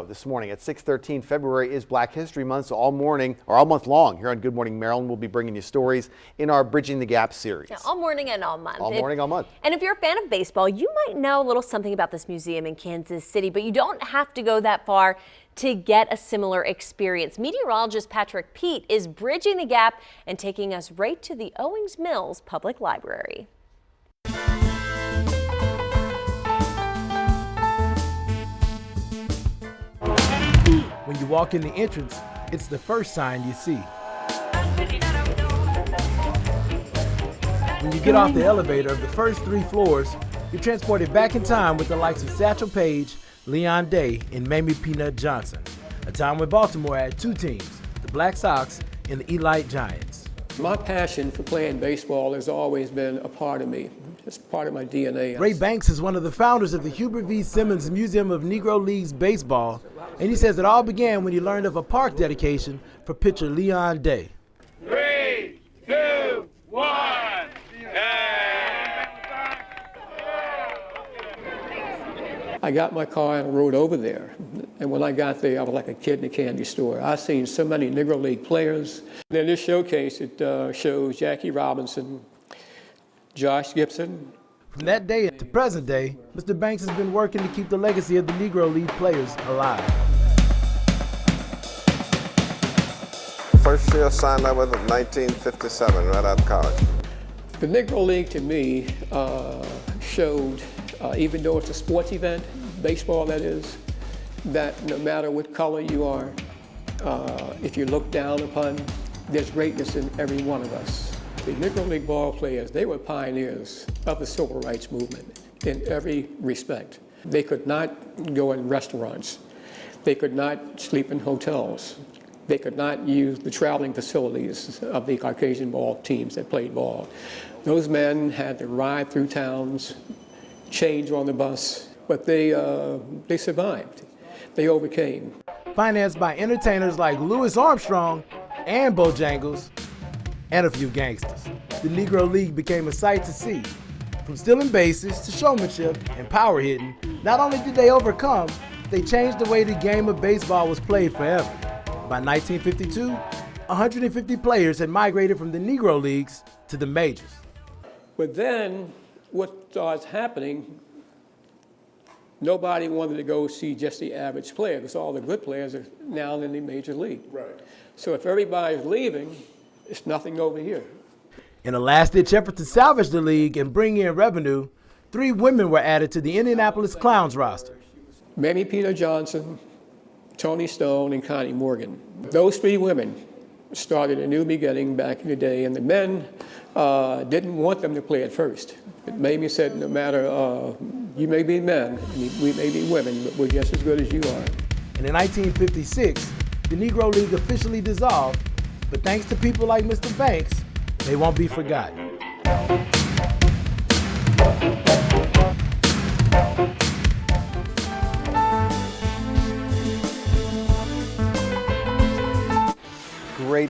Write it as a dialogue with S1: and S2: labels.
S1: This morning at 6:13, February is Black History Month, so all morning or all month long here on Good Morning Maryland, we'll be bringing you stories in our Bridging the Gap series.
S2: Yeah, all morning and all month.
S1: All morning, all month.
S2: And if you're a fan of baseball, you might know a little something about this museum in Kansas City, but you don't have to go that far to get a similar experience. Meteorologist Patrick Pete is bridging the gap and taking us right to the Owings Mills Public Library.
S3: When you walk in the entrance, it's the first sign you see. When you get off the elevator of the first 3 floors, you're transported back in time with the likes of Satchel Paige, Leon Day, and Mamie Peanut Johnson. A time when Baltimore had 2 teams, the Black Sox and the Elite Giants.
S4: My passion for playing baseball has always been a part of me. It's part of my DNA.
S3: Ray Banks is one of the founders of the Hubert V. Simmons Museum of Negro Leagues Baseball, and he says it all began when he learned of a park dedication for pitcher Leon Day.
S5: 3, 2, 1.
S4: I got my car and rode over there. And when I got there, I was like a kid in a candy store. I seen so many Negro League players. In this showcase, it shows Jackie Robinson, Josh Gibson.
S3: From that day to present day, Mr. Banks has been working to keep the legacy of the Negro League players alive.
S6: First year I signed up with in 1957, right out of college.
S4: The Negro League to me showed, even though it's a sports event, baseball that is, that no matter what color you are, if you look down upon, there's greatness in every one of us. The Negro League ball players, they were pioneers of the civil rights movement in every respect. They could not go in restaurants. They could not sleep in hotels. They could not use the traveling facilities of the Caucasian ball teams that played ball. Those men had to ride through towns, change on the bus, but they survived. They overcame.
S3: Financed by entertainers like Louis Armstrong and Bojangles, and a few gangsters, the Negro League became a sight to see. From stealing bases to showmanship and power hitting, not only did they overcome, they changed the way the game of baseball was played forever. By 1952, 150 players had migrated from the Negro Leagues to the majors.
S4: But then what starts happening, nobody wanted to go see just the average player because all the good players are now in the major league.
S5: Right.
S4: So if everybody's leaving, it's nothing over here.
S3: In a last-ditch effort to salvage the league and bring in revenue, 3 women were added to the Indianapolis Clowns roster.
S4: Mamie Peanut Johnson, Tony Stone, and Connie Morgan. Those 3 women started a new beginning back in the day, and the men didn't want them to play at first. But Mamie said, no matter, you may be men, we may be women, but we're just as good as you are.
S3: And in 1956, the Negro League officially dissolved, but thanks to people like Mr. Banks, they won't be forgotten.